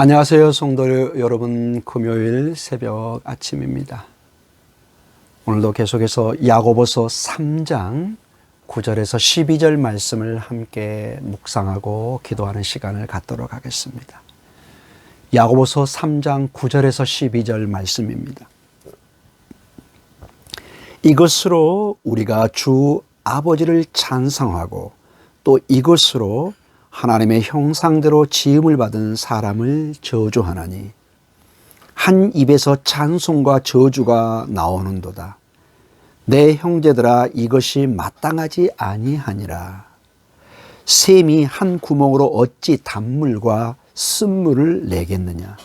안녕하세요, 성도 여러분. 금요일 새벽 아침입니다. 오늘도 계속해서 야고보서 3장 9절에서 12절 말씀을 함께 묵상하고 기도하는 시간을 갖도록 하겠습니다. 야고보서 3장 9절에서 12절 말씀입니다. 이것으로 우리가 주 아버지를 찬송하고 또 이것으로 하나님의 형상대로 지음을 받은 사람을 저주하나니 한 입에서 찬송과 저주가 나오는도다. 내 형제들아, 이것이 마땅하지 아니하니라. 샘이 한 구멍으로 어찌 단물과 쓴물을 내겠느냐.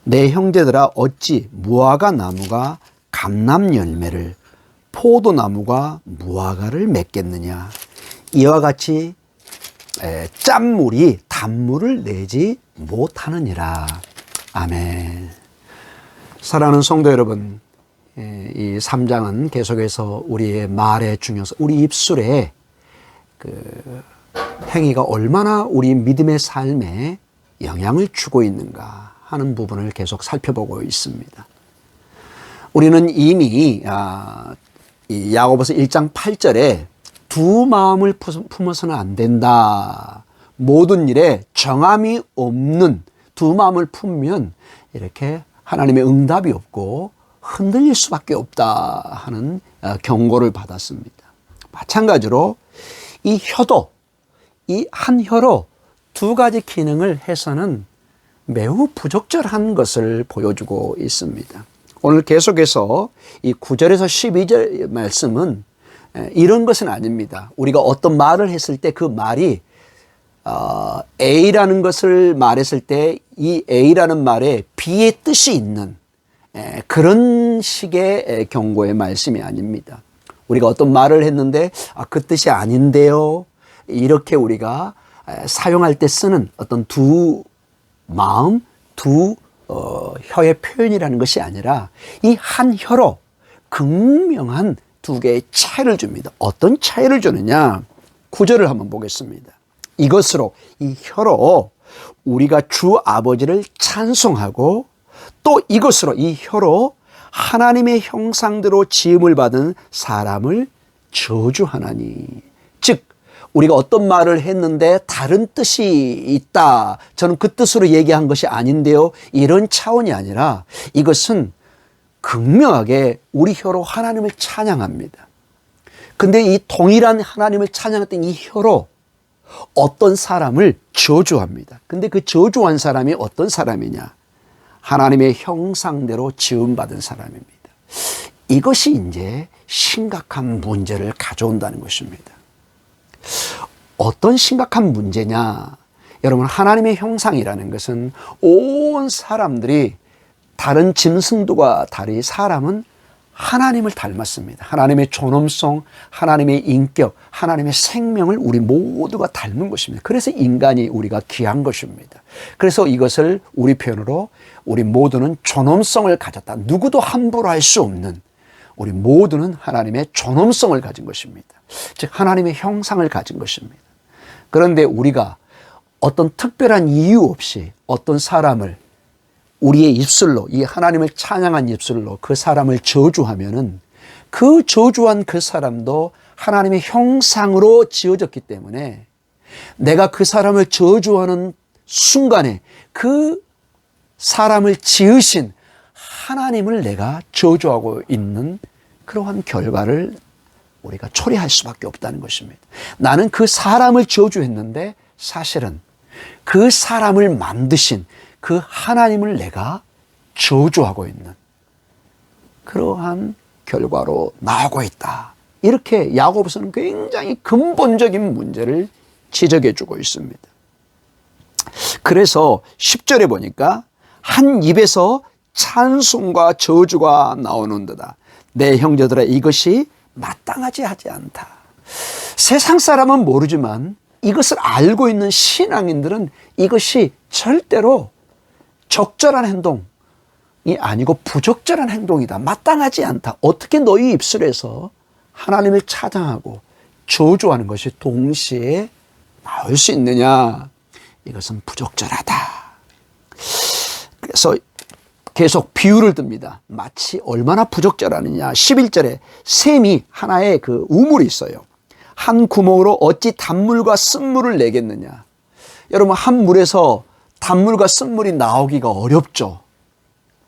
내 형제들아, 어찌 무화과 나무가 감람 열매를, 포도나무가 무화과를 맺겠느냐. 이와 같이 짠물이 단물을 내지 못하느니라. 아멘. 사랑하는 성도 여러분, 이 3장은 계속해서 우리의 말의 중요성, 우리 입술의 그 행위가 얼마나 우리 믿음의 삶에 영향을 주고 있는가 하는 부분을 계속 살펴보고 있습니다. 우리는 이미 이 야고보서 1장 8절에 두 마음을 품어서는 안 된다. 모든 일에 정함이 없는 두 마음을 품으면 이렇게 하나님의 응답이 없고 흔들릴 수밖에 없다 하는 경고를 받았습니다. 마찬가지로 이 혀도, 이 한 혀로 두 가지 기능을 해서는 매우 부적절한 것을 보여주고 있습니다. 오늘 계속해서 이 9절에서 12절 말씀은 이런 것은 아닙니다. 우리가 어떤 말을 했을 때 그 말이 A라는 것을 말했을 때 이 A라는 말에 B의 뜻이 있는 그런 식의 경고의 말씀이 아닙니다. 우리가 어떤 말을 했는데 그 뜻이 아닌데요, 이렇게 우리가 사용할 때 쓰는 어떤 두 마음, 두 혀의 표현이라는 것이 아니라 이 한 혀로 극명한 두 개의 차이를 줍니다. 어떤 차이를 주느냐? 9절을 한번 보겠습니다. 이것으로, 이 혀로 우리가 주 아버지를 찬송하고 또 이것으로, 이 혀로 하나님의 형상대로 지음을 받은 사람을 저주하나니. 즉 우리가 어떤 말을 했는데 다른 뜻이 있다, 저는 그 뜻으로 얘기한 것이 아닌데요, 이런 차원이 아니라 이것은 극명하게 우리 혀로 하나님을 찬양합니다. 근데 이 동일한 하나님을 찬양했던 이 혀로 어떤 사람을 저주합니다. 근데 그 저주한 사람이 어떤 사람이냐? 하나님의 형상대로 지음받은 사람입니다. 이것이 이제 심각한 문제를 가져온다는 것입니다. 어떤 심각한 문제냐? 여러분, 하나님의 형상이라는 것은 온 사람들이 다른 짐승들과 달리 사람은 하나님을 닮았습니다. 하나님의 존엄성, 하나님의 인격, 하나님의 생명을 우리 모두가 닮은 것입니다. 그래서 인간이 우리가 귀한 것입니다. 그래서 이것을 우리 표현으로 우리 모두는 존엄성을 가졌다. 누구도 함부로 할 수 없는, 우리 모두는 하나님의 존엄성을 가진 것입니다. 즉 하나님의 형상을 가진 것입니다. 그런데 우리가 어떤 특별한 이유 없이 어떤 사람을 우리의 입술로, 이 하나님을 찬양한 입술로 그 사람을 저주하면은 그 저주한 그 사람도 하나님의 형상으로 지어졌기 때문에 내가 그 사람을 저주하는 순간에 그 사람을 지으신 하나님을 내가 저주하고 있는 그러한 결과를 우리가 초래할 수밖에 없다는 것입니다. 나는 그 사람을 저주했는데 사실은 그 사람을 만드신 그 하나님을 내가 저주하고 있는 그러한 결과로 나오고 있다. 이렇게 야고보서는 굉장히 근본적인 문제를 지적해 주고 있습니다. 그래서 10절에 보니까 한 입에서 찬송과 저주가 나오는도다. 내 형제들아, 이것이 마땅하지 하지 않다. 세상 사람은 모르지만 이것을 알고 있는 신앙인들은 이것이 절대로 적절한 행동이 아니고 부적절한 행동이다. 마땅하지 않다. 어떻게 너희 입술에서 하나님을 찬양하고 저주하는 것이 동시에 나올 수 있느냐? 이것은 부적절하다. 그래서 계속 비유를 듭니다. 마치 얼마나 부적절하느냐. 11절에 샘이 하나의 그 우물이 있어요. 한 구멍으로 어찌 단물과 쓴물을 내겠느냐. 여러분, 한 물에서 단물과 쓴물이 나오기가 어렵죠.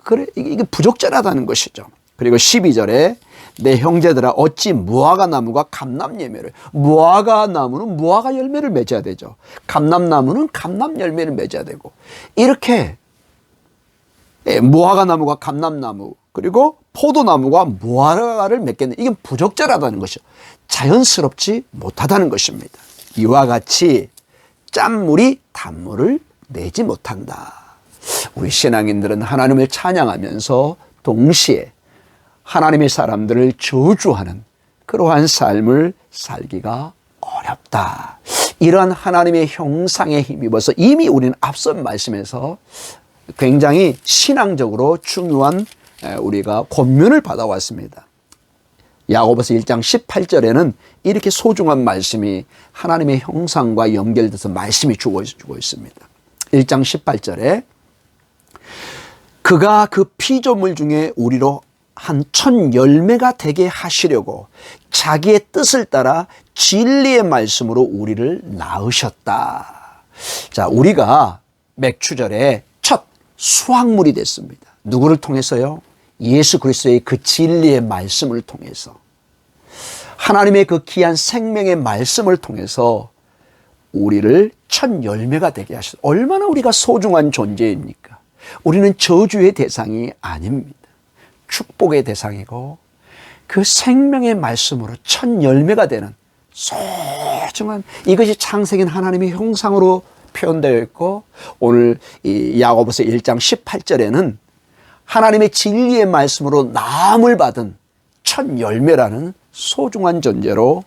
그래, 이게 부적절하다는 것이죠. 그리고 12절에 내 형제들아 어찌 무화과 나무가 감람 열매를, 무화과 나무는 무화과 열매를 맺어야 되죠. 감람나무는 감람 열매를 맺어야 되고, 이렇게 무화과 나무가 감람나무, 그리고 포도나무가 무화과를 맺겠네. 이게 부적절하다는 것이죠. 자연스럽지 못하다는 것입니다. 이와 같이 짠물이 단물을 내지 못한다. 우리 신앙인들은 하나님을 찬양하면서 동시에 하나님의 사람들을 저주하는 그러한 삶을 살기가 어렵다. 이러한 하나님의 형상에 힘입어서 이미 우리는 앞선 말씀에서 굉장히 신앙적으로 중요한 우리가 권면을 받아왔습니다. 야고보서 1장 18절에는 이렇게 소중한 말씀이 하나님의 형상과 연결돼서 말씀이 주어지고 있습니다. 1장 18절에 그가 그 피조물 중에 우리로 한 천 열매가 되게 하시려고 자기의 뜻을 따라 진리의 말씀으로 우리를 낳으셨다. 자, 우리가 맥추절에 첫 수확물이 됐습니다. 누구를 통해서요? 예수 그리스도의 그 진리의 말씀을 통해서, 하나님의 그 귀한 생명의 말씀을 통해서 우리를 첫 열매가 되게 하셨다. 얼마나 우리가 소중한 존재입니까? 우리는 저주의 대상이 아닙니다. 축복의 대상이고, 그 생명의 말씀으로 첫 열매가 되는 소중한, 이것이 창세기인 하나님의 형상으로 표현되어 있고, 오늘 이 야고보서 1장 18절에는 하나님의 진리의 말씀으로 나음을 받은 첫 열매라는 소중한 존재로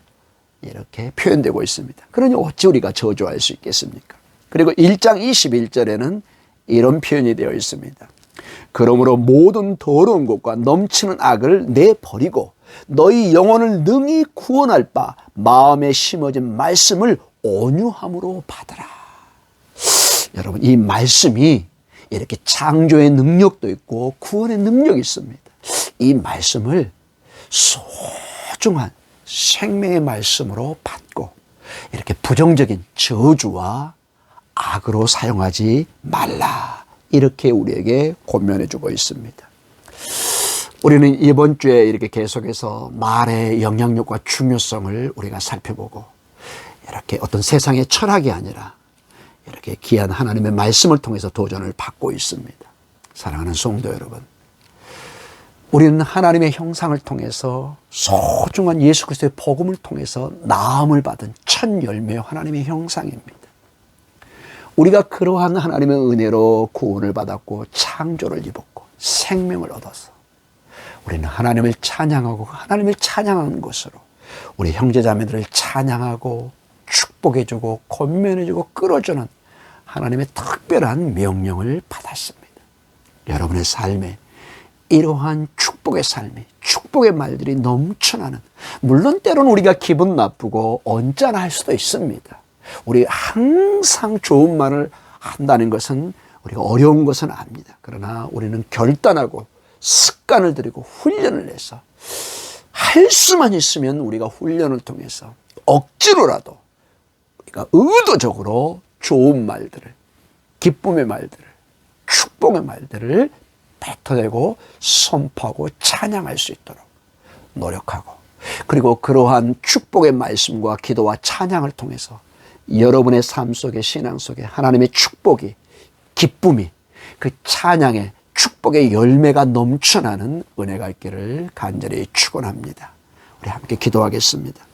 이렇게 표현되고 있습니다. 그러니 어찌 우리가 저주할 수 있겠습니까? 그리고 1장 21절에는 이런 표현이 되어 있습니다. 그러므로 모든 더러운 것과 넘치는 악을 내버리고 너희 영혼을 능히 구원할 바 마음에 심어진 말씀을 온유함으로 받으라. 여러분, 이 말씀이 이렇게 창조의 능력도 있고 구원의 능력이 있습니다. 이 말씀을 소중한 생명의 말씀으로 받고 이렇게 부정적인 저주와 악으로 사용하지 말라. 이렇게 우리에게 권면해 주고 있습니다. 우리는 이번 주에 이렇게 계속해서 말의 영향력과 중요성을 우리가 살펴보고, 이렇게 어떤 세상의 철학이 아니라 이렇게 귀한 하나님의 말씀을 통해서 도전을 받고 있습니다. 사랑하는 성도 여러분, 우리는 하나님의 형상을 통해서 소중한 예수 그리스도의 복음을 통해서 나음을 받은 첫 열매 하나님의 형상입니다. 우리가 그러한 하나님의 은혜로 구원을 받았고 창조를 입었고 생명을 얻어서 우리는 하나님을 찬양하고 하나님을 찬양하는 것으로 우리 형제자매들을 찬양하고 축복해주고 권면해주고 끌어주는 하나님의 특별한 명령을 받았습니다. 여러분의 삶에 이러한 축복의 삶이, 축복의 말들이 넘쳐나는, 물론 때로는 우리가 기분 나쁘고 언짢아할 수도 있습니다. 우리 항상 좋은 말을 한다는 것은 우리가 어려운 것은 압니다. 그러나 우리는 결단하고 습관을 들이고 훈련을 해서 할 수만 있으면 우리가 훈련을 통해서 억지로라도 우리가 의도적으로 좋은 말들을, 기쁨의 말들을, 축복의 말들을 뱉어내고 선포하고 찬양할 수 있도록 노력하고, 그리고 그러한 축복의 말씀과 기도와 찬양을 통해서 여러분의 삶 속에, 신앙 속에 하나님의 축복이, 기쁨이, 그 찬양의 축복의 열매가 넘쳐나는 은혜가 있기를 간절히 축원합니다. 우리 함께 기도하겠습니다.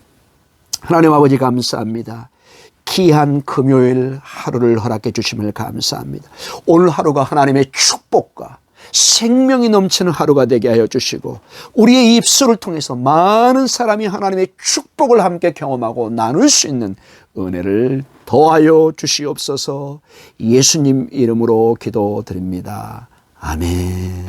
하나님 아버지 감사합니다. 귀한 금요일 하루를 허락해 주심을 감사합니다. 오늘 하루가 하나님의 축복과 생명이 넘치는 하루가 되게 하여 주시고, 우리의 입술을 통해서 많은 사람이 하나님의 축복을 함께 경험하고 나눌 수 있는 은혜를 더하여 주시옵소서. 예수님 이름으로 기도드립니다. 아멘.